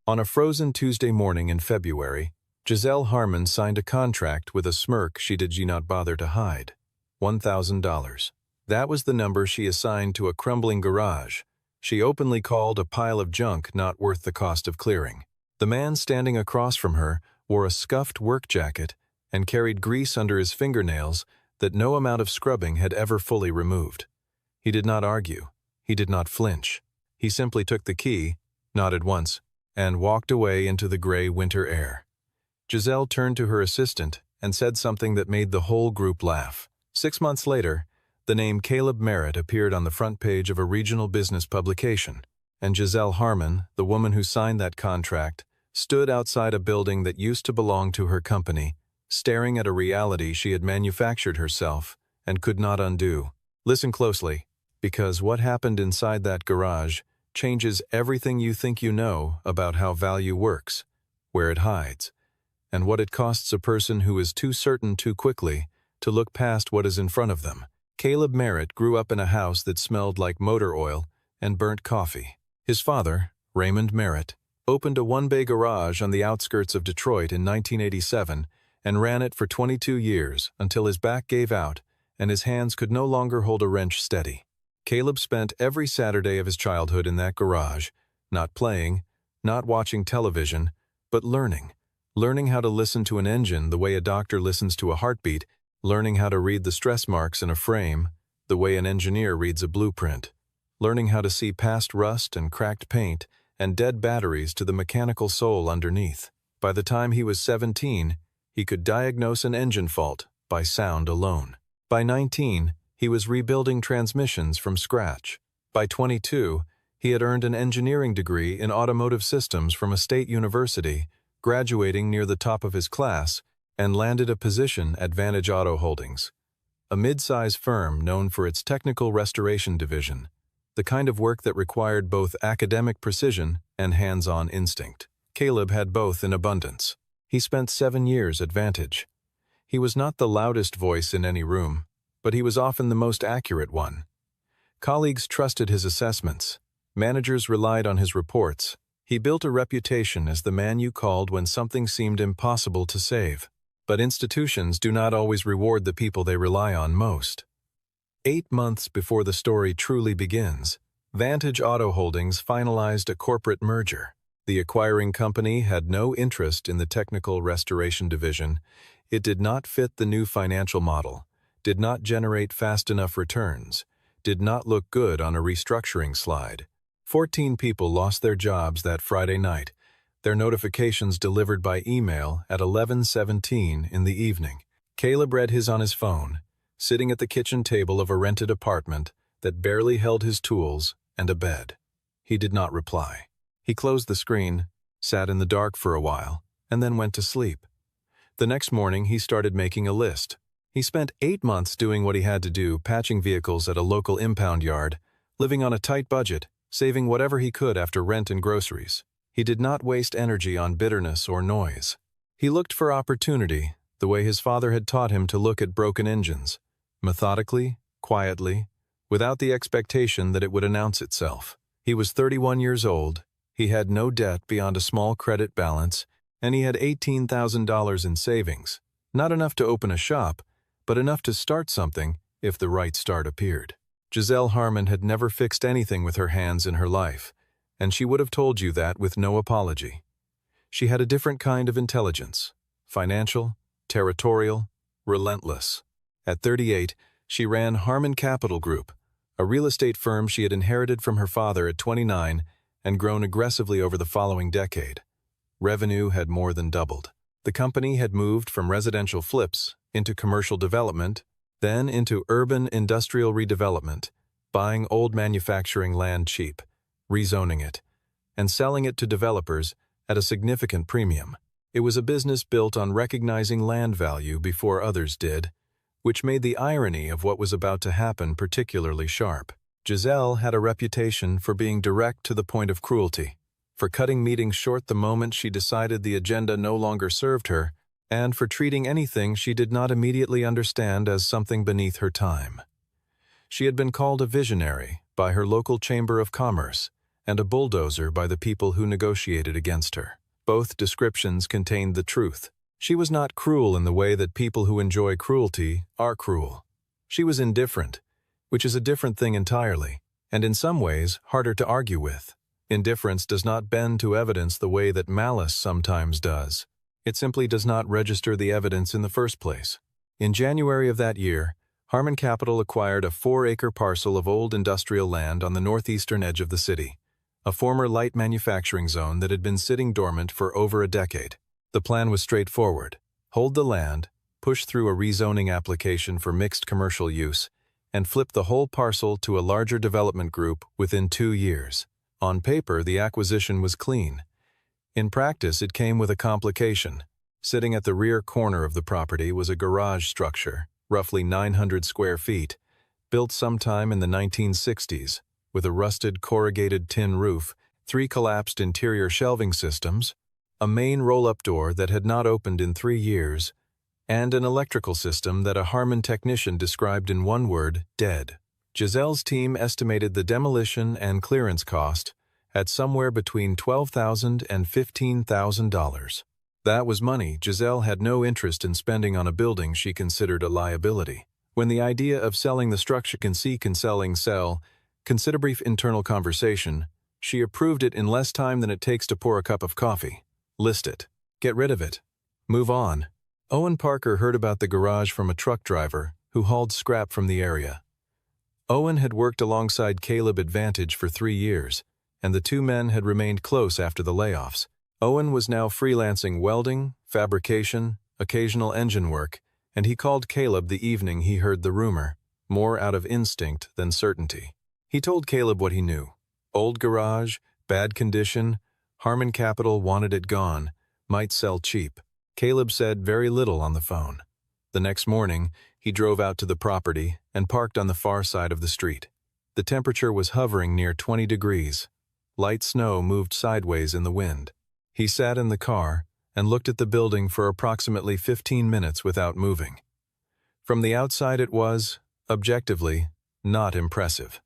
On a frozen Tuesday morning in February, Giselle Harmon signed a contract with a smirk she did not bother to hide. $1,000. That was the number she assigned to a crumbling garage she openly called a pile of junk not worth the cost of clearing. The man standing across from her wore a scuffed work jacket and carried grease under his fingernails that no amount of scrubbing had ever fully removed. He did not argue. He did not flinch. He simply took the key, nodded once, and walked away into the gray winter air. Giselle turned to her assistant and said something that made the whole group laugh. 6 months later, the name Caleb Merritt appeared on the front page of a regional business publication, and Giselle Harmon, the woman who signed that contract, stood outside a building that used to belong to her company, staring at a reality she had manufactured herself and could not undo. Listen closely, because what happened inside that garage changes everything you think you know about how value works, where it hides, and what it costs a person who is too certain too quickly to look past what is in front of them. Caleb Merritt grew up in a house that smelled like motor oil and burnt coffee. His father, Raymond Merritt, opened a one-bay garage on the outskirts of Detroit in 1987 and ran it for 22 years until his back gave out and his hands could no longer hold a wrench steady. Caleb spent every Saturday of his childhood in that garage, not playing, not watching television, but learning how to listen to an engine the way a doctor listens to a heartbeat, learning how to read the stress marks in a frame the way an engineer reads a blueprint, learning how to see past rust and cracked paint and dead batteries to the mechanical soul underneath. By the time he was 17, he could diagnose an engine fault by sound alone. By 19, he was rebuilding transmissions from scratch. By 22, he had earned an engineering degree in automotive systems from a state university, graduating near the top of his class, and landed a position at Vantage Auto Holdings, a mid-size firm known for its technical restoration division, the kind of work that required both academic precision and hands-on instinct. Caleb had both in abundance. He spent 7 years at Vantage. He was not the loudest voice in any room, but he was often the most accurate one. Colleagues trusted his assessments. Managers relied on his reports. He built a reputation as the man you called when something seemed impossible to save. But institutions do not always reward the people they rely on most. 8 months before the story truly begins, Vantage Auto Holdings finalized a corporate merger. The acquiring company had no interest in the technical restoration division. It did not fit the new financial model, did not generate fast enough returns, did not look good on a restructuring slide. 14 people lost their jobs that Friday night, their notifications delivered by email at 11:17 in the evening. Caleb read his on his phone, sitting at the kitchen table of a rented apartment that barely held his tools and a bed. He did not reply. He closed the screen, sat in the dark for a while, and then went to sleep. The next morning he started making a list. He spent 8 months doing what he had to do, patching vehicles at a local impound yard, living on a tight budget, saving whatever he could after rent and groceries. He did not waste energy on bitterness or noise. He looked for opportunity, the way his father had taught him to look at broken engines, methodically, quietly, without the expectation that it would announce itself. He was 31 years old, he had no debt beyond a small credit balance, and he had $18,000 in savings, not enough to open a shop, but enough to start something if the right start appeared. Giselle Harmon had never fixed anything with her hands in her life, and she would have told you that with no apology. She had a different kind of intelligence, financial, territorial, relentless. At 38, she ran Harmon Capital Group, a real estate firm she had inherited from her father at 29 and grown aggressively over the following decade. Revenue had more than doubled. The company had moved from residential flips into commercial development, then into urban industrial redevelopment, buying old manufacturing land cheap, rezoning it, and selling it to developers at a significant premium. It was a business built on recognizing land value before others did, which made the irony of what was about to happen particularly sharp. Giselle had a reputation for being direct to the point of cruelty, for cutting meetings short the moment she decided the agenda no longer served her, and for treating anything she did not immediately understand as something beneath her time. She had been called a visionary by her local chamber of commerce, and a bulldozer by the people who negotiated against her. Both descriptions contained the truth. She was not cruel in the way that people who enjoy cruelty are cruel. She was indifferent, which is a different thing entirely, and in some ways harder to argue with. Indifference does not bend to evidence the way that malice sometimes does. It simply does not register the evidence in the first place. In January of that year, Harmon Capital acquired a 4-acre parcel of old industrial land on the northeastern edge of the city, a former light manufacturing zone that had been sitting dormant for over a decade. The plan was straightforward: hold the land, push through a rezoning application for mixed commercial use, and flip the whole parcel to a larger development group within 2 years. On paper, the acquisition was clean. In practice, it came with a complication. Sitting at the rear corner of the property was a garage structure, roughly 900 square feet, built sometime in the 1960s, with a rusted corrugated tin roof, 3 collapsed interior shelving systems, a main roll-up door that had not opened in 3 years, and an electrical system that a Harmon technician described in one word: dead. Giselle's team estimated the demolition and clearance cost at somewhere between $12,000 and $15,000. That was money Giselle had no interest in spending on a building she considered a liability. When the idea of selling the structure consider brief internal conversation, she approved it in less time than it takes to pour a cup of coffee. List it. Get rid of it. Move on. Owen Parker heard about the garage from a truck driver who hauled scrap from the area. Owen had worked alongside Caleb Advantage for 3 years, and the 2 men had remained close after the layoffs. Owen was now freelancing welding, fabrication, occasional engine work, and he called Caleb the evening he heard the rumor, more out of instinct than certainty. He told Caleb what he knew. Old garage, bad condition, Harmon Capital wanted it gone, might sell cheap. Caleb said very little on the phone. The next morning, he drove out to the property and parked on the far side of the street. The temperature was hovering near 20 degrees. Light snow moved sideways in the wind. He sat in the car and looked at the building for approximately 15 minutes without moving. From the outside it was, objectively, not impressive.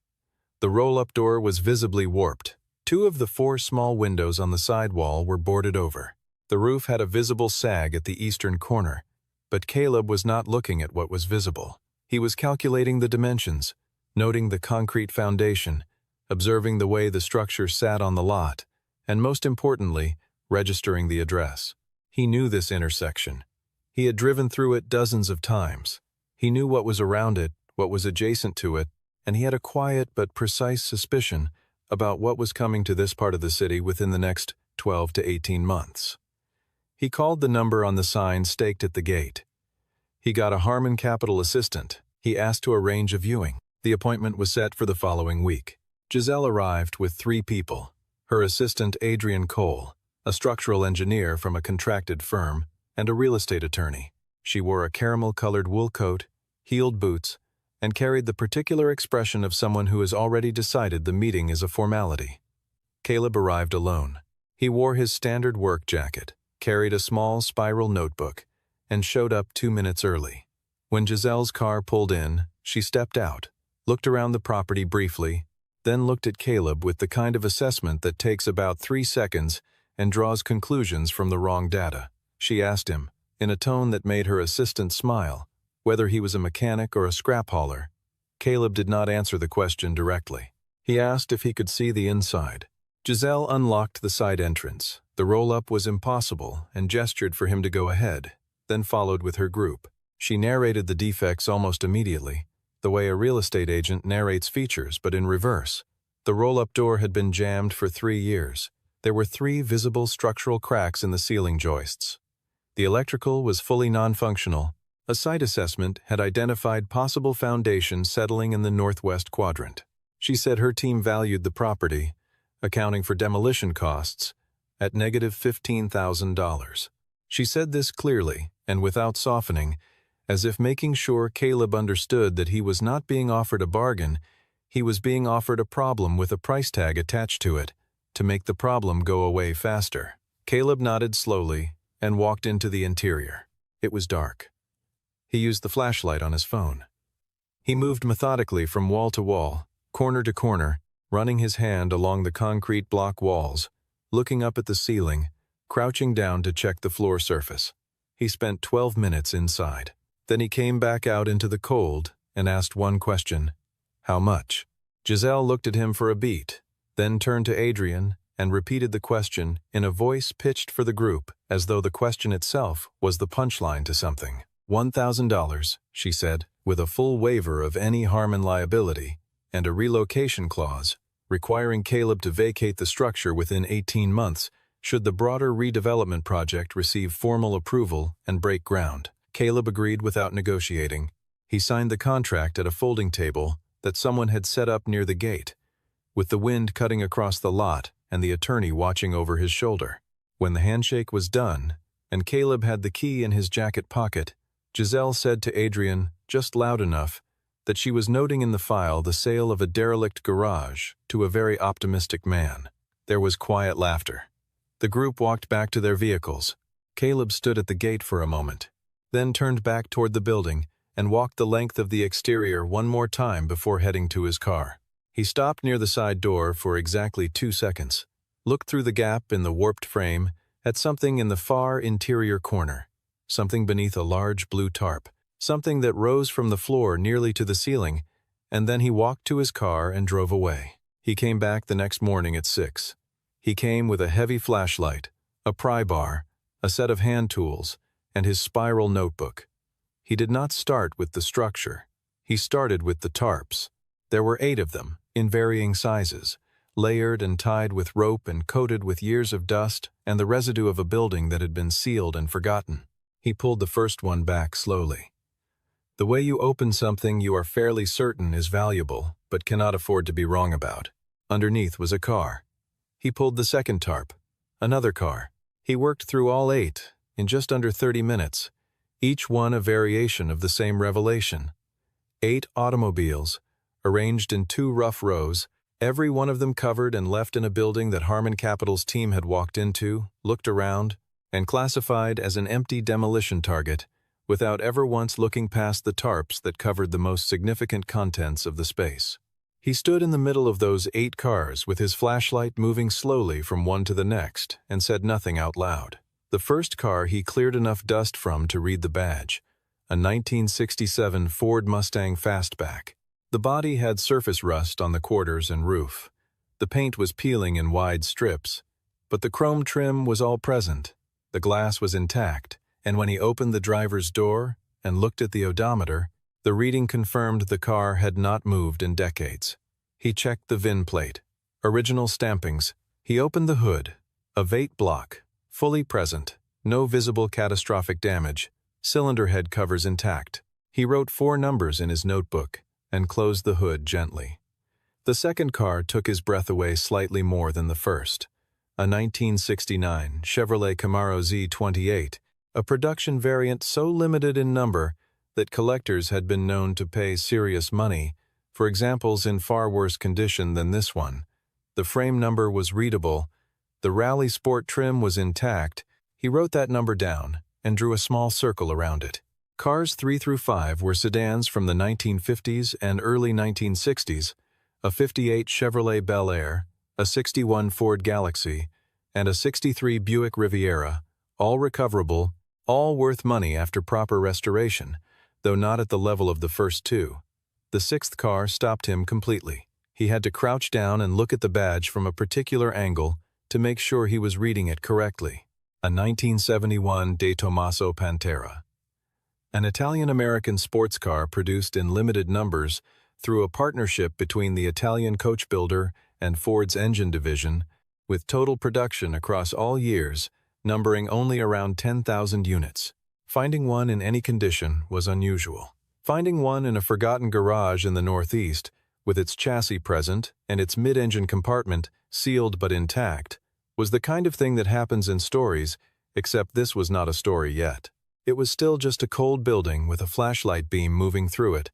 The roll-up door was visibly warped. 2 of the 4 small windows on the side wall were boarded over. The roof had a visible sag at the eastern corner, but Caleb was not looking at what was visible. He was calculating the dimensions, noting the concrete foundation, observing the way the structure sat on the lot, and most importantly, registering the address. He knew this intersection. He had driven through it dozens of times. He knew what was around it, what was adjacent to it, and he had a quiet but precise suspicion about what was coming to this part of the city within the next 12 to 18 months. He called the number on the sign staked at the gate. He got a Harmon Capital assistant. He asked to arrange a viewing. The appointment was set for the following week. Giselle arrived with 3 people: her assistant Adrian Cole, a structural engineer from a contracted firm, and a real estate attorney. She wore a caramel-colored wool coat, heeled boots, and carried the particular expression of someone who has already decided the meeting is a formality. Caleb arrived alone. He wore his standard work jacket, carried a small spiral notebook, and showed up 2 minutes early. When Giselle's car pulled in, she stepped out, looked around the property briefly, then looked at Caleb with the kind of assessment that takes about 3 seconds and draws conclusions from the wrong data. She asked him, in a tone that made her assistant smile, whether he was a mechanic or a scrap hauler. Caleb did not answer the question directly. He asked if he could see the inside. Giselle unlocked the side entrance. The roll-up was impossible and gestured for him to go ahead, then followed with her group. She narrated the defects almost immediately, the way a real estate agent narrates features, but in reverse. The roll-up door had been jammed for 3 years. There were 3 visible structural cracks in the ceiling joists. The electrical was fully non-functional. A site assessment had identified possible foundation settling in the northwest quadrant. She said her team valued the property, accounting for demolition costs, at negative $15,000. She said this clearly and without softening, as if making sure Caleb understood that he was not being offered a bargain, he was being offered a problem with a price tag attached to it, to make the problem go away faster. Caleb nodded slowly and walked into the interior. It was dark. He used the flashlight on his phone. He moved methodically from wall to wall, corner to corner, running his hand along the concrete block walls, looking up at the ceiling, crouching down to check the floor surface. He spent 12 minutes inside. Then he came back out into the cold and asked one question: "How much?" Giselle looked at him for a beat, then turned to Adrian and repeated the question in a voice pitched for the group, as though the question itself was the punchline to something. $1,000, she said, with a full waiver of any harm and liability, and a relocation clause, requiring Caleb to vacate the structure within 18 months should the broader redevelopment project receive formal approval and break ground. Caleb agreed without negotiating. He signed the contract at a folding table that someone had set up near the gate, with the wind cutting across the lot and the attorney watching over his shoulder. When the handshake was done, and Caleb had the key in his jacket pocket, Giselle said to Adrian, just loud enough, that she was noting in the file the sale of a derelict garage to a very optimistic man. There was quiet laughter. The group walked back to their vehicles. Caleb stood at the gate for a moment, then turned back toward the building and walked the length of the exterior one more time before heading to his car. He stopped near the side door for exactly 2 seconds, looked through the gap in the warped frame at something in the far interior corner, something beneath a large blue tarp, something that rose from the floor nearly to the ceiling, and then he walked to his car and drove away. He came back the next morning at 6. He came with a heavy flashlight, a pry bar, a set of hand tools, and his spiral notebook. He did not start with the structure. He started with the tarps. There were 8 of them, in varying sizes, layered and tied with rope and coated with years of dust and the residue of a building that had been sealed and forgotten. He pulled the first one back slowly. The way you open something you are fairly certain is valuable, but cannot afford to be wrong about. Underneath was a car. He pulled the second tarp. Another car. He worked through all 8 in just under 30 minutes, each one a variation of the same revelation. 8 automobiles, arranged in 2 rough rows, every one of them covered and left in a building that Harmon Capital's team had walked into, looked around, and classified as an empty demolition target, without ever once looking past the tarps that covered the most significant contents of the space. He stood in the middle of those 8 cars with his flashlight moving slowly from one to the next and said nothing out loud. The first car he cleared enough dust from to read the badge, a 1967 Ford Mustang Fastback. The body had surface rust on the quarters and roof. The paint was peeling in wide strips, but the chrome trim was all present. The glass was intact, and when he opened the driver's door and looked at the odometer, the reading confirmed the car had not moved in decades. He checked the VIN plate. Original stampings. He opened the hood. A V8 block, fully present, no visible catastrophic damage, cylinder head covers intact. He wrote 4 numbers in his notebook and closed the hood gently. The second car took his breath away slightly more than the first. A 1969 Chevrolet Camaro Z28, a production variant so limited in number that collectors had been known to pay serious money for examples in far worse condition than this one. The frame number was readable. The Rally Sport trim was intact. He wrote that number down and drew a small circle around it. Cars 3 through 5 were sedans from the 1950s and early 1960s, a 58 Chevrolet Bel Air, a 61 Ford Galaxy, and a 63 Buick Riviera, all recoverable, all worth money after proper restoration, though not at the level of the first 2. The 6th car stopped him completely. He had to crouch down and look at the badge from a particular angle to make sure he was reading it correctly. A 1971 De Tomaso Pantera. An Italian-American sports car produced in limited numbers through a partnership between the Italian coach builder and Ford's engine division, with total production across all years numbering only around 10,000 units. Finding one in any condition was unusual. Finding one in a forgotten garage in the Northeast, with its chassis present and its mid-engine compartment sealed but intact, was the kind of thing that happens in stories, except this was not a story yet. It was still just a cold building with a flashlight beam moving through it,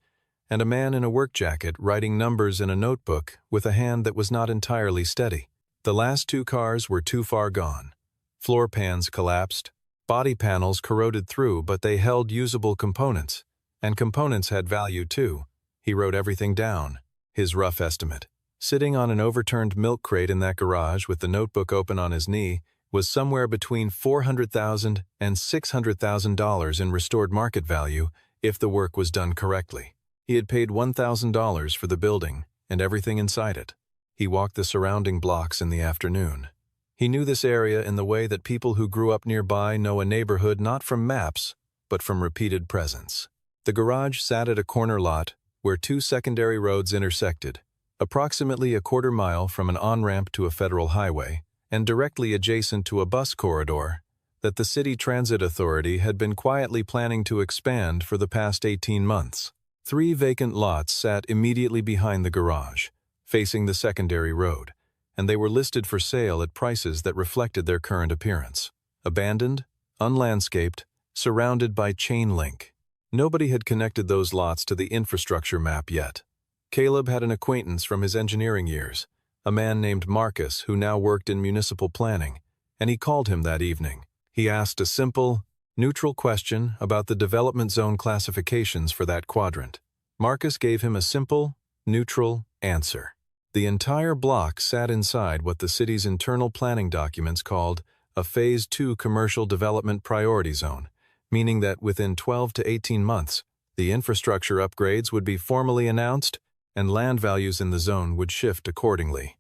and a man in a work jacket writing numbers in a notebook with a hand that was not entirely steady. The last 2 cars were too far gone. Floor pans collapsed, body panels corroded through, but they held usable components, and components had value too. He wrote everything down, his rough estimate. Sitting on an overturned milk crate in that garage with the notebook open on his knee was somewhere between $400,000 and $600,000 in restored market value if the work was done correctly. He had paid $1,000 for the building and everything inside it. He walked the surrounding blocks in the afternoon. He knew this area in the way that people who grew up nearby know a neighborhood not from maps, but from repeated presence. The garage sat at a corner lot where two secondary roads intersected, approximately a quarter mile from an on-ramp to a federal highway, and directly adjacent to a bus corridor that the City Transit Authority had been quietly planning to expand for the past 18 months. 3 vacant lots sat immediately behind the garage, facing the secondary road, and they were listed for sale at prices that reflected their current appearance. Abandoned, unlandscaped, surrounded by chain link. Nobody had connected those lots to the infrastructure map yet. Caleb had an acquaintance from his engineering years, a man named Marcus who now worked in municipal planning, and he called him that evening. He asked a simple, neutral question about the development zone classifications for that quadrant. Marcus gave him a simple, neutral answer. The entire block sat inside what the city's internal planning documents called a Phase 2 Commercial Development Priority Zone, meaning that within 12 to 18 months, the infrastructure upgrades would be formally announced and land values in the zone would shift accordingly.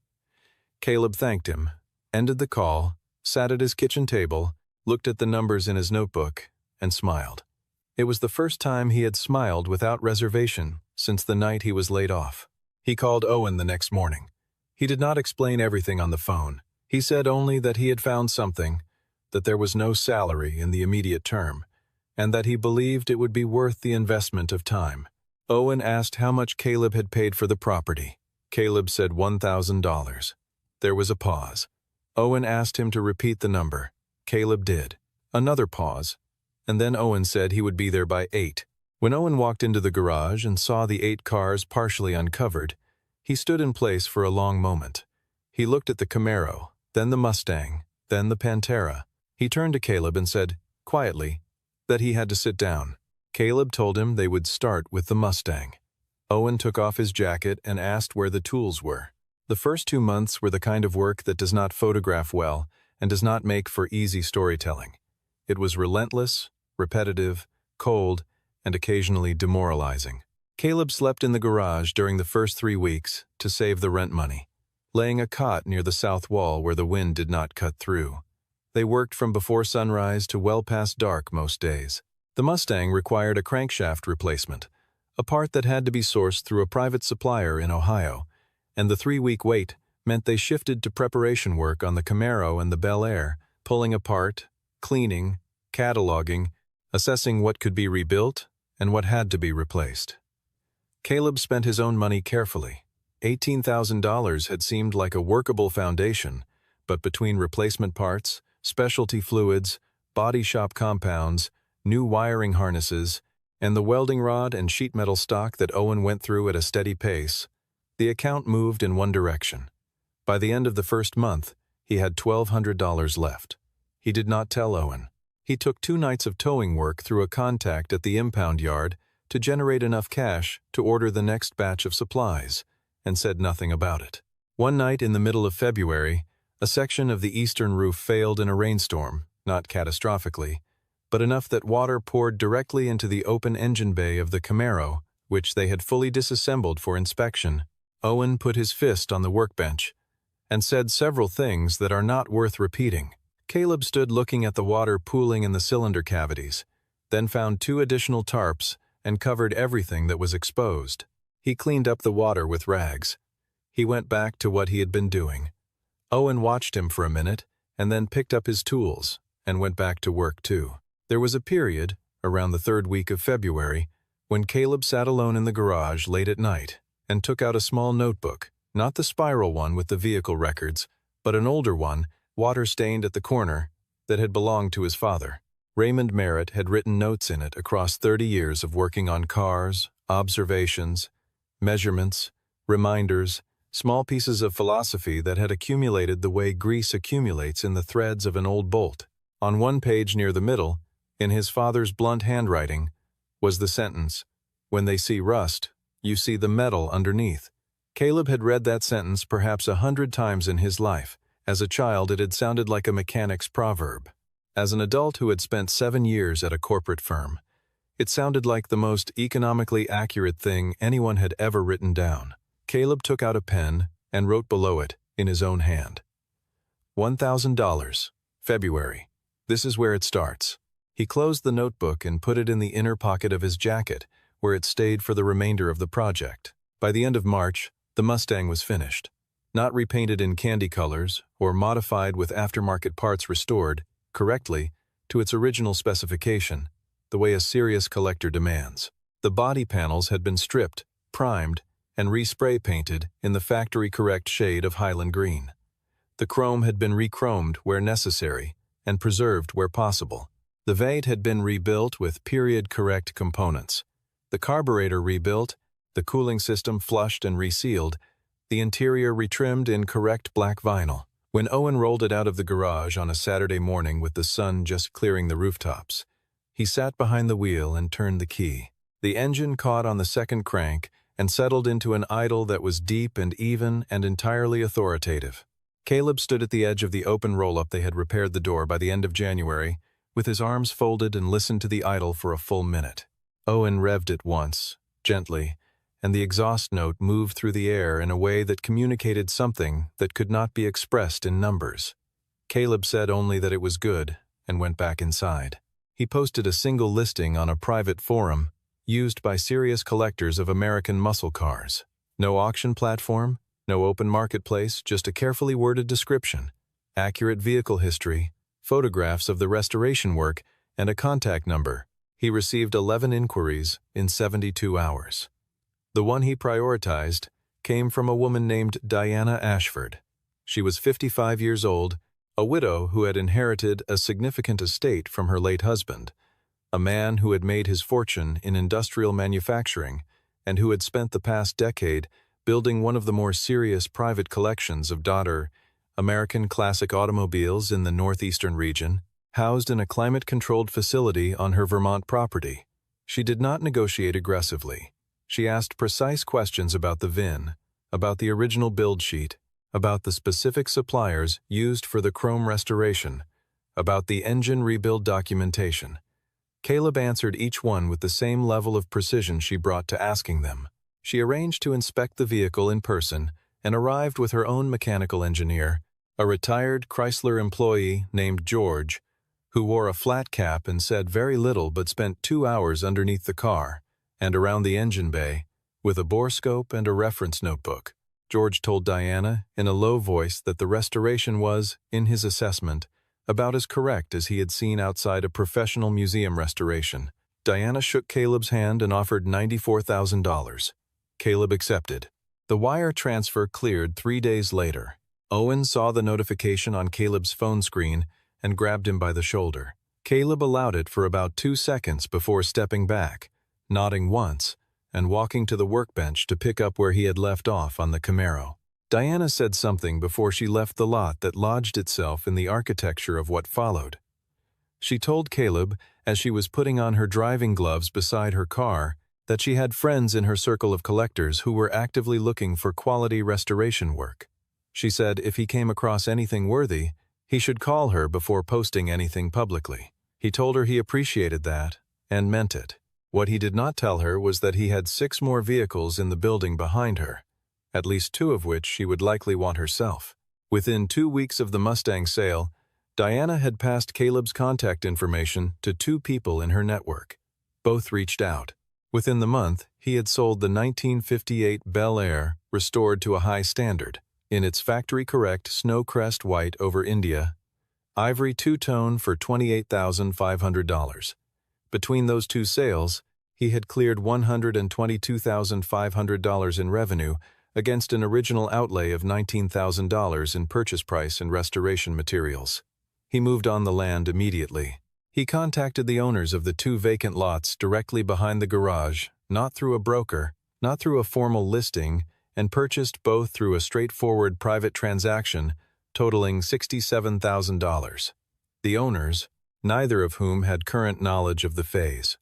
Caleb thanked him, ended the call, sat at his kitchen table, looked at the numbers in his notebook, and smiled. It was the first time he had smiled without reservation since the night he was laid off. He called Owen the next morning. He did not explain everything on the phone. He said only that he had found something, that there was no salary in the immediate term, and that he believed it would be worth the investment of time. Owen asked how much Caleb had paid for the property. Caleb said $1,000. There was a pause. Owen asked him to repeat the number. Caleb did. Another pause, and then Owen said he would be there by 8. When Owen walked into the garage and saw the 8 cars partially uncovered, he stood in place for a long moment. He looked at the Camaro, then the Mustang, then the Pantera. He turned to Caleb and said, quietly, that he had to sit down. Caleb told him they would start with the Mustang. Owen took off his jacket and asked where the tools were. The first 2 months were the kind of work that does not photograph well and does not make for easy storytelling. It was relentless, repetitive, cold, and occasionally demoralizing. Caleb slept in the garage during the first 3 weeks to save the rent money, laying a cot near the south wall where the wind did not cut through. They worked from before sunrise to well past dark most days. The Mustang required a crankshaft replacement, a part that had to be sourced through a private supplier in Ohio, and the 3-week wait meant they shifted to preparation work on the Camaro and the Bel Air, pulling apart, cleaning, cataloging, assessing what could be rebuilt and what had to be replaced. Caleb spent his own money carefully. $18,000 had seemed like a workable foundation, but between replacement parts, specialty fluids, body shop compounds, new wiring harnesses, and the welding rod and sheet metal stock that Owen went through at a steady pace, the account moved in one direction. By the end of the first month, he had $1,200 left. He did not tell Owen. He took 2 nights of towing work through a contact at the impound yard to generate enough cash to order the next batch of supplies, and said nothing about it. One night in the middle of February, a section of the eastern roof failed in a rainstorm, not catastrophically, but enough that water poured directly into the open engine bay of the Camaro, which they had fully disassembled for inspection. Owen put his fist on the workbench and said several things that are not worth repeating. Caleb stood looking at the water pooling in the cylinder cavities, then found 2 additional tarps and covered everything that was exposed. He cleaned up the water with rags. He went back to what he had been doing. Owen watched him for a minute and then picked up his tools and went back to work too. There was a period, around the 3rd week of February, when Caleb sat alone in the garage late at night and took out a small notebook, not the spiral one with the vehicle records, but an older one, water-stained at the corner, that had belonged to his father. Raymond Merritt had written notes in it across 30 years of working on cars, observations, measurements, reminders, small pieces of philosophy that had accumulated the way grease accumulates in the threads of an old bolt. On one page near the middle, in his father's blunt handwriting, was the sentence, "When they see rust, you see the metal underneath. Caleb had read that sentence perhaps 100 times in his life. As a child, it had sounded like a mechanic's proverb. As an adult who had spent 7 years at a corporate firm, it sounded like the most economically accurate thing anyone had ever written down. Caleb took out a pen and wrote below it, in his own hand, $1,000, February. This is where it starts. He closed the notebook and put it in the inner pocket of his jacket, where it stayed for the remainder of the project. By the end of March, the Mustang was finished. Not repainted in candy colors or modified with aftermarket parts restored, correctly, to its original specification, the way a serious collector demands. The body panels had been stripped, primed, and respray painted in the factory-correct shade of Highland green. The chrome had been re-chromed where necessary and preserved where possible. The V8 had been rebuilt with period-correct components. The carburetor rebuilt, the cooling system flushed and resealed, the interior retrimmed in correct black vinyl. When Owen rolled it out of the garage on a Saturday morning with the sun just clearing the rooftops, he sat behind the wheel and turned the key. The engine caught on the second crank and settled into an idle that was deep and even and entirely authoritative. Caleb stood at the edge of the open roll-up they had repaired the door by the end of January, with his arms folded, and listened to the idle for a full minute. Owen revved it once, gently, and the exhaust note moved through the air in a way that communicated something that could not be expressed in numbers. Caleb said only that it was good and went back inside. He posted a single listing on a private forum used by serious collectors of American muscle cars. No auction platform, no open marketplace, just a carefully worded description, accurate vehicle history, photographs of the restoration work, and a contact number. He received 11 inquiries in 72 hours. The one he prioritized came from a woman named Diana Ashford. She was 55 years old, a widow who had inherited a significant estate from her late husband, a man who had made his fortune in industrial manufacturing and who had spent the past decade building one of the more serious private collections of American classic automobiles in the northeastern region, housed in a climate-controlled facility on her Vermont property. She did not negotiate aggressively. She asked precise questions about the VIN, about the original build sheet, about the specific suppliers used for the chrome restoration, about the engine rebuild documentation. Caleb answered each one with the same level of precision she brought to asking them. She arranged to inspect the vehicle in person and arrived with her own mechanical engineer, a retired Chrysler employee named George, who wore a flat cap and said very little but spent 2 hours underneath the car and around the engine bay with a borescope and a reference notebook. George told Diana in a low voice that the restoration was, in his assessment, about as correct as he had seen outside a professional museum restoration. Diana shook Caleb's hand and offered $94,000. Caleb accepted. The wire transfer cleared 3 days later. Owen saw the notification on Caleb's phone screen and grabbed him by the shoulder. Caleb allowed it for about 2 seconds before stepping back, nodding once, and walking to the workbench to pick up where he had left off on the Camaro. Diana said something before she left the lot that lodged itself in the architecture of what followed. She told Caleb, as she was putting on her driving gloves beside her car, that she had friends in her circle of collectors who were actively looking for quality restoration work. She said if he came across anything worthy, he should call her before posting anything publicly. He told her he appreciated that, and meant it. What he did not tell her was that he had 6 more vehicles in the building behind her, at least 2 of which she would likely want herself. Within 2 weeks of the Mustang sale, Diana had passed Caleb's contact information to 2 people in her network. Both reached out. Within the month, he had sold the 1958 Bel Air, restored to a high standard, in its factory-correct Snowcrest white over India, ivory two-tone for $28,500. Between those 2 sales, he had cleared $122,500 in revenue against an original outlay of $19,000 in purchase price and restoration materials. He moved on the land immediately. He contacted the owners of the 2 vacant lots directly behind the garage, not through a broker, not through a formal listing, and purchased both through a straightforward private transaction totaling $67,000. The owners, neither of whom had current knowledge of the phase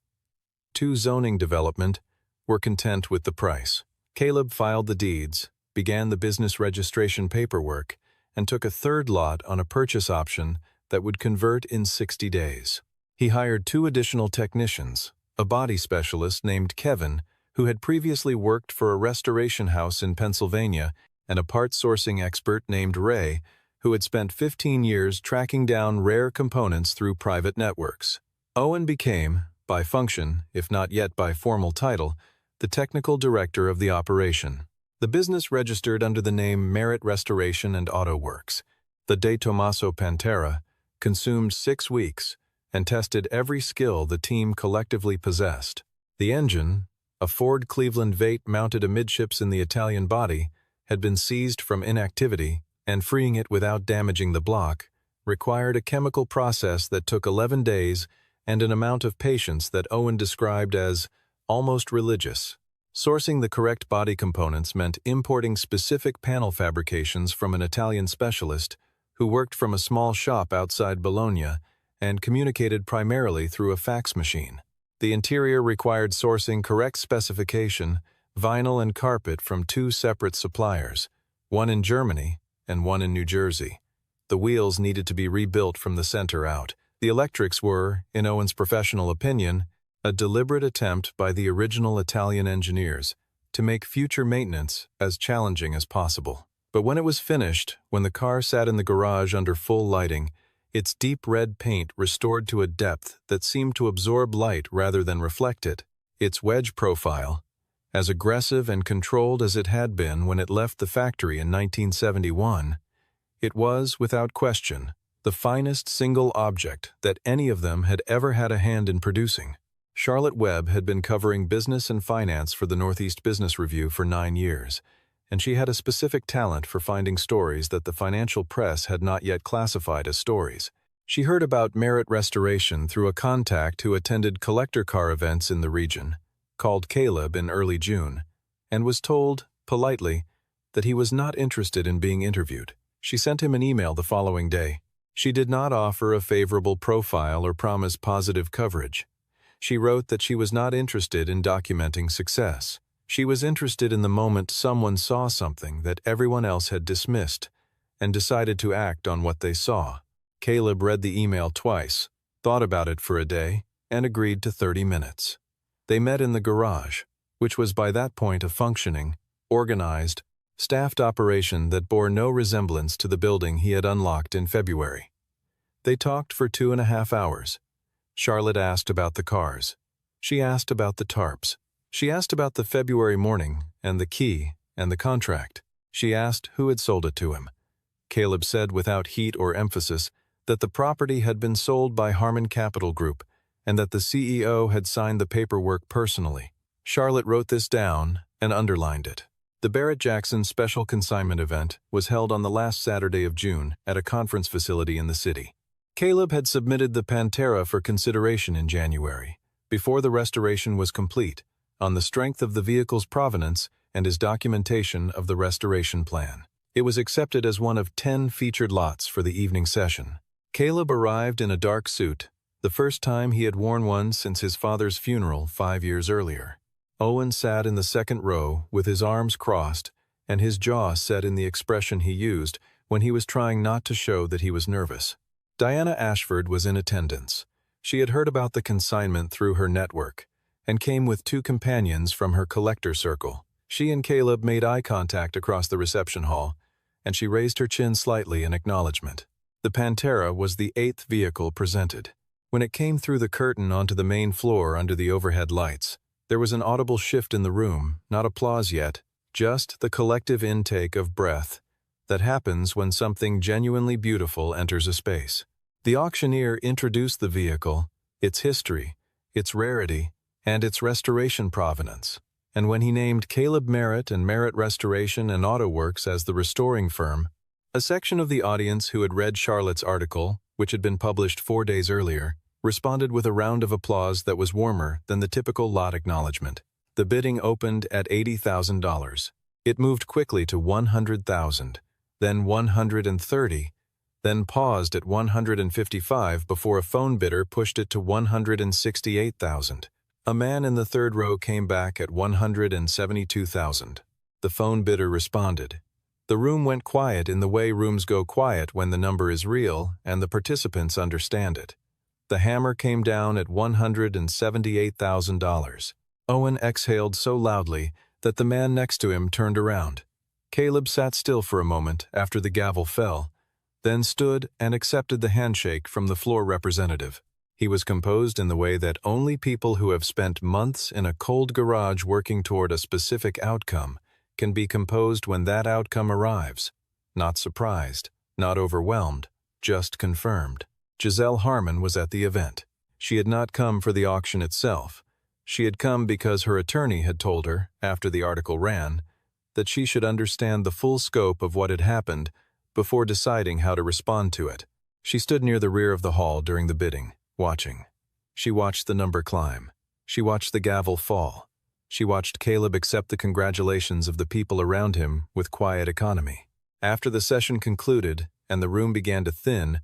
2 zoning development, were content with the price. Caleb filed the deeds, began the business registration paperwork, and took a third lot on a purchase option that would convert in 60 days. He hired 2 additional technicians, a body specialist named Kevin, who had previously worked for a restoration house in Pennsylvania, and a part sourcing expert named Ray, who had spent 15 years tracking down rare components through private networks. Owen became, by function, if not yet by formal title, the technical director of the operation. The business registered under the name Merit Restoration and Auto Works. The De Tomaso Pantera consumed 6 weeks and tested every skill the team collectively possessed. The engine, a Ford Cleveland Vate mounted amidships in the Italian body, had been seized from inactivity, and freeing it without damaging the block required a chemical process that took 11 days and an amount of patience that Owen described as almost religious. Sourcing the correct body components meant importing specific panel fabrications from an Italian specialist who worked from a small shop outside Bologna and communicated primarily through a fax machine. The interior required sourcing correct specification, vinyl and carpet from 2 separate suppliers, one in Germany and one in New Jersey. The wheels needed to be rebuilt from the center out. The electrics were, in Owen's professional opinion, a deliberate attempt by the original Italian engineers to make future maintenance as challenging as possible. But when it was finished, when the car sat in the garage under full lighting, its deep red paint restored to a depth that seemed to absorb light rather than reflect it, its wedge profile, as aggressive and controlled as it had been when it left the factory in 1971, it was, without question, the finest single object that any of them had ever had a hand in producing. Charlotte Webb had been covering business and finance for the Northeast Business Review for 9 years, and she had a specific talent for finding stories that the financial press had not yet classified as stories. She heard about Merit Restoration through a contact who attended collector car events in the region, called Caleb in early June, and was told, politely, that he was not interested in being interviewed. She sent him an email the following day. She did not offer a favorable profile or promise positive coverage. She wrote that she was not interested in documenting success. She was interested in the moment someone saw something that everyone else had dismissed and decided to act on what they saw. Caleb read the email twice, thought about it for a day, and agreed to 30 minutes. They met in the garage, which was by that point a functioning, organized, staffed operation that bore no resemblance to the building he had unlocked in February. They talked for 2.5 hours. Charlotte asked about the cars. She asked about the tarps. She asked about the February morning and the key and the contract. She asked who had sold it to him. Caleb said without heat or emphasis that the property had been sold by Harmon Capital Group and that the CEO had signed the paperwork personally. Charlotte wrote this down and underlined it. The Barrett-Jackson Special Consignment event was held on the last Saturday of June at a conference facility in the city. Caleb had submitted the Pantera for consideration in January, before the restoration was complete, on the strength of the vehicle's provenance and his documentation of the restoration plan. It was accepted as one of 10 featured lots for the evening session. Caleb arrived in a dark suit, the first time he had worn one since his father's funeral 5 years earlier. Owen sat in the second row with his arms crossed and his jaw set in the expression he used when he was trying not to show that he was nervous. Diana Ashford was in attendance. She had heard about the consignment through her network and came with 2 companions from her collector circle. She and Caleb made eye contact across the reception hall, and she raised her chin slightly in acknowledgement. The Pantera was the 8th vehicle presented. When it came through the curtain onto the main floor under the overhead lights, there was an audible shift in the room, not applause yet, just the collective intake of breath that happens when something genuinely beautiful enters a space. The auctioneer introduced the vehicle, its history, its rarity, and its restoration provenance. And when he named Caleb Merritt and Merritt Restoration and Auto Works as the restoring firm, a section of the audience who had read Charlotte's article, which had been published 4 days earlier, responded with a round of applause that was warmer than the typical lot acknowledgement. The bidding opened at $80,000. It moved quickly to $100,000, then $130,000, then paused at $155,000 before a phone bidder pushed it to $168,000. A man in the third row came back at $172,000. The phone bidder responded. The room went quiet in the way rooms go quiet when the number is real and the participants understand it. The hammer came down at $178,000. Owen exhaled so loudly that the man next to him turned around. Caleb sat still for a moment after the gavel fell, then stood and accepted the handshake from the floor representative. He was composed in the way that only people who have spent months in a cold garage working toward a specific outcome can be composed when that outcome arrives. Not surprised, not overwhelmed, just confirmed. Giselle Harmon was at the event. She had not come for the auction itself. She had come because her attorney had told her, after the article ran, that she should understand the full scope of what had happened before deciding how to respond to it. She stood near the rear of the hall during the bidding, watching. She watched the number climb. She watched the gavel fall. She watched Caleb accept the congratulations of the people around him with quiet economy. After the session concluded and the room began to thin,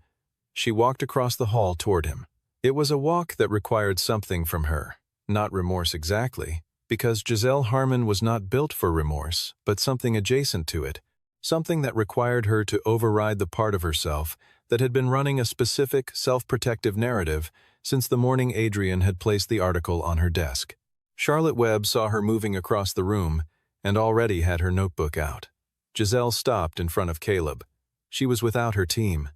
she walked across the hall toward him. It was a walk that required something from her, not remorse exactly, because Giselle Harmon was not built for remorse, but something adjacent to it, something that required her to override the part of herself that had been running a specific, self-protective narrative since the morning Adrian had placed the article on her desk. Charlotte Webb saw her moving across the room and already had her notebook out. Giselle stopped in front of Caleb. She was without her team.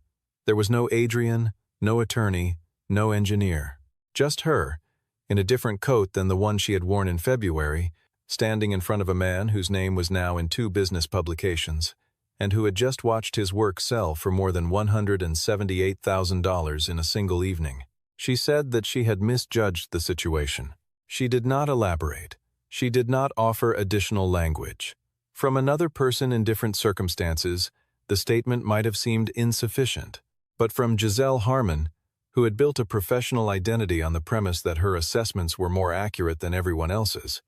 There was no Adrian, no attorney, no engineer. Just her, in a different coat than the one she had worn in February, standing in front of a man whose name was now in 2 business publications, and who had just watched his work sell for more than $178,000 in a single evening. She said that she had misjudged the situation. She did not elaborate. She did not offer additional language. From another person in different circumstances, the statement might have seemed insufficient. But from Giselle Harmon, who had built a professional identity on the premise that her assessments were more accurate than everyone else's,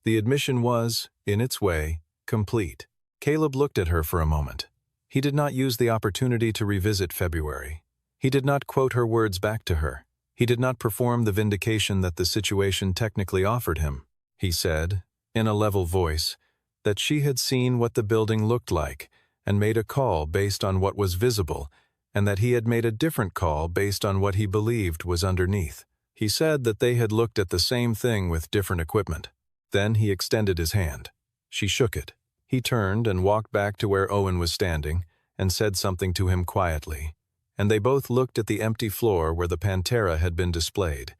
the admission was, in its way, complete. Caleb looked at her for a moment. He did not use the opportunity to revisit February. He did not quote her words back to her. He did not perform the vindication that the situation technically offered him. He said, in a level voice, that she had seen what the building looked like and made a call based on what was visible, and that he had made a different call based on what he believed was underneath. He said that they had looked at the same thing with different equipment. Then he extended his hand. She shook it. He turned and walked back to where Owen was standing and said something to him quietly, and they both looked at the empty floor where the Pantera had been displayed,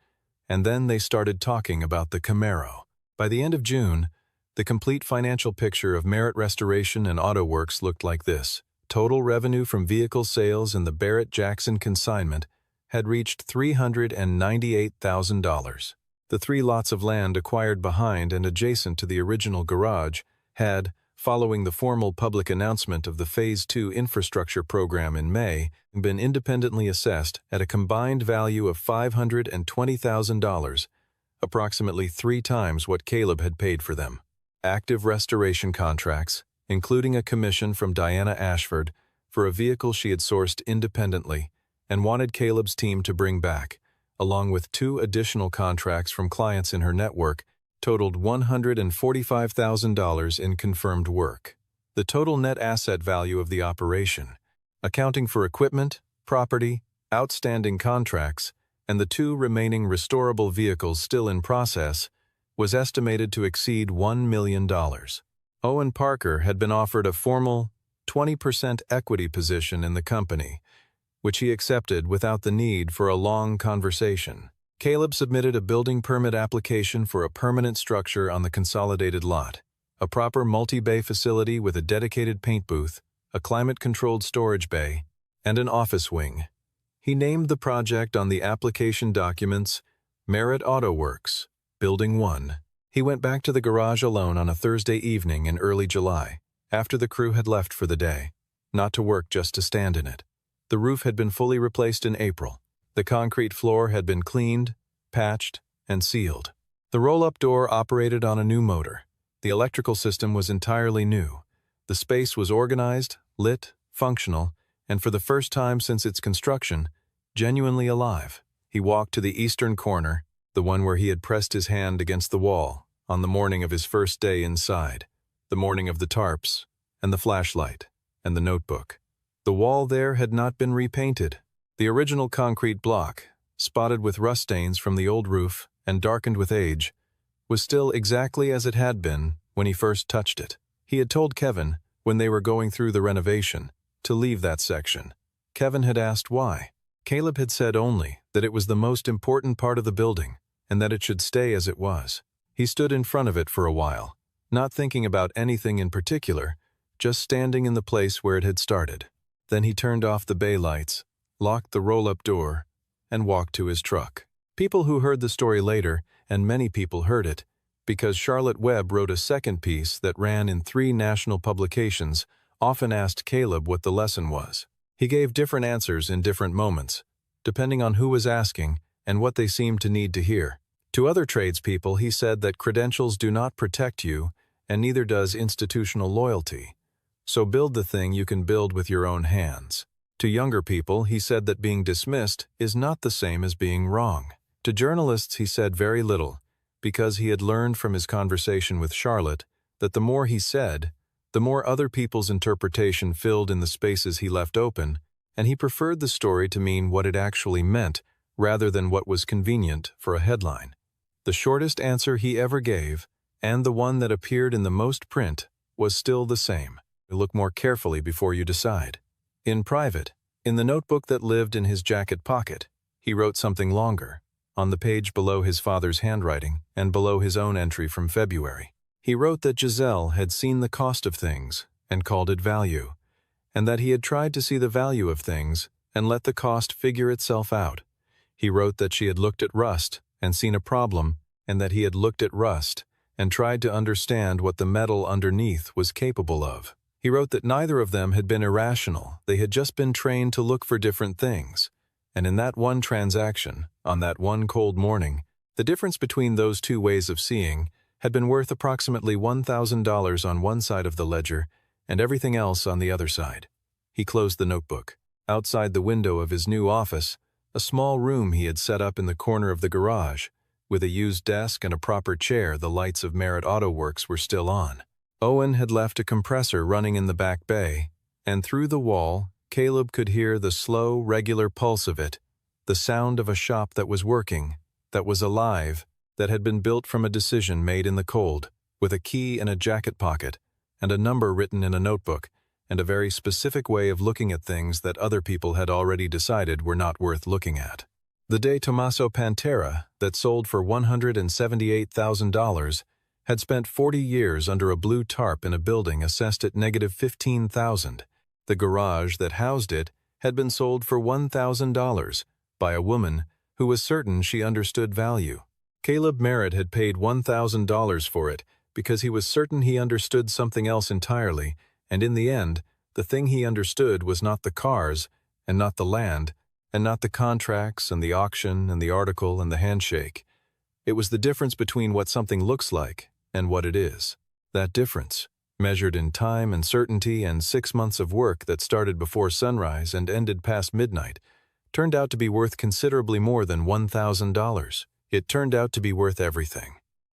and then they started talking about the Camaro. By the end of June, the complete financial picture of Merit Restoration and Auto Works looked like this. Total revenue from vehicle sales in the Barrett-Jackson consignment had reached $398,000. The 3 lots of land acquired behind and adjacent to the original garage had, following the formal public announcement of the Phase 2 infrastructure program in May, been independently assessed at a combined value of $520,000, approximately 3 times what Caleb had paid for them. Active restoration contracts, including a commission from Diana Ashford for a vehicle she had sourced independently and wanted Caleb's team to bring back, along with 2 additional contracts from clients in her network, totaled $145,000 in confirmed work. The total net asset value of the operation, accounting for equipment, property, outstanding contracts, and the 2 remaining restorable vehicles still in process, was estimated to exceed $1 million. Owen Parker had been offered a formal 20% equity position in the company, which he accepted without the need for a long conversation. Caleb submitted a building permit application for a permanent structure on the consolidated lot, a proper multi-bay facility with a dedicated paint booth, a climate-controlled storage bay, and an office wing. He named the project on the application documents Merit Auto Works, Building 1. He went back to the garage alone on a Thursday evening in early July, after the crew had left for the day, not to work just to stand in it. The roof had been fully replaced in April. The concrete floor had been cleaned, patched, and sealed. The roll-up door operated on a new motor. The electrical system was entirely new. The space was organized, lit, functional, and for the first time since its construction, genuinely alive. He walked to the eastern corner, the one where he had pressed his hand against the wall, on the morning of his first day inside. the morning of the tarps, and the flashlight, and the notebook. The wall there had not been repainted. The original concrete block, spotted with rust stains from the old roof and darkened with age, was still exactly as it had been when he first touched it. He had told Kevin, when they were going through the renovation, to leave that section. Kevin had asked why. Caleb had said only that it was the most important part of the building and that it should stay as it was. He stood in front of it for a while, not thinking about anything in particular, just standing in the place where it had started. Then he turned off the bay lights, locked the roll-up door, and walked to his truck. People who heard the story later, and many people heard it, because Charlotte Webb wrote a second piece that ran in 3 national publications, often asked Caleb what the lesson was. He gave different answers in different moments, depending on who was asking and what they seemed to need to hear. To other tradespeople, he said that credentials do not protect you, and neither does institutional loyalty. So build the thing you can build with your own hands. To younger people, he said that being dismissed is not the same as being wrong. To journalists, he said very little, because he had learned from his conversation with Charlotte that the more he said, the more other people's interpretation filled in the spaces he left open, and he preferred the story to mean what it actually meant rather than what was convenient for a headline. The shortest answer he ever gave, and the one that appeared in the most print, was still the same. Look more carefully before you decide. In private, in the notebook that lived in his jacket pocket, he wrote something longer, on the page below his father's handwriting and below his own entry from February. He wrote that Giselle had seen the cost of things and called it value, and that he had tried to see the value of things and let the cost figure itself out. He wrote that she had looked at rust and seen a problem, and that he had looked at rust and tried to understand what the metal underneath was capable of. He wrote that neither of them had been irrational, they had just been trained to look for different things. And in that one transaction, on that one cold morning, the difference between those 2 ways of seeing had been worth approximately $1,000 on one side of the ledger and everything else on the other side. He closed the notebook. Outside the window of his new office, a small room he had set up in the corner of the garage, with a used desk and a proper chair, the lights of Merritt Auto Works were still on. Owen had left a compressor running in the back bay, and through the wall, Caleb could hear the slow, regular pulse of it, the sound of a shop that was working, that was alive, that had been built from a decision made in the cold, with a key in a jacket pocket, and a number written in a notebook, and a very specific way of looking at things that other people had already decided were not worth looking at. The De Tomaso Pantera, that sold for $178,000, had spent 40 years under a blue tarp in a building assessed at -$15,000. The garage that housed it had been sold for $1,000 by a woman who was certain she understood value. Caleb Merritt had paid $1,000 for it because he was certain he understood something else entirely, and in the end, the thing he understood was not the cars, and not the land, and not the contracts and the auction and the article and the handshake. It was the difference between what something looks like and what it is. That difference, measured in time and certainty and 6 months of work that started before sunrise and ended past midnight, turned out to be worth considerably more than $1,000. It turned out to be worth everything.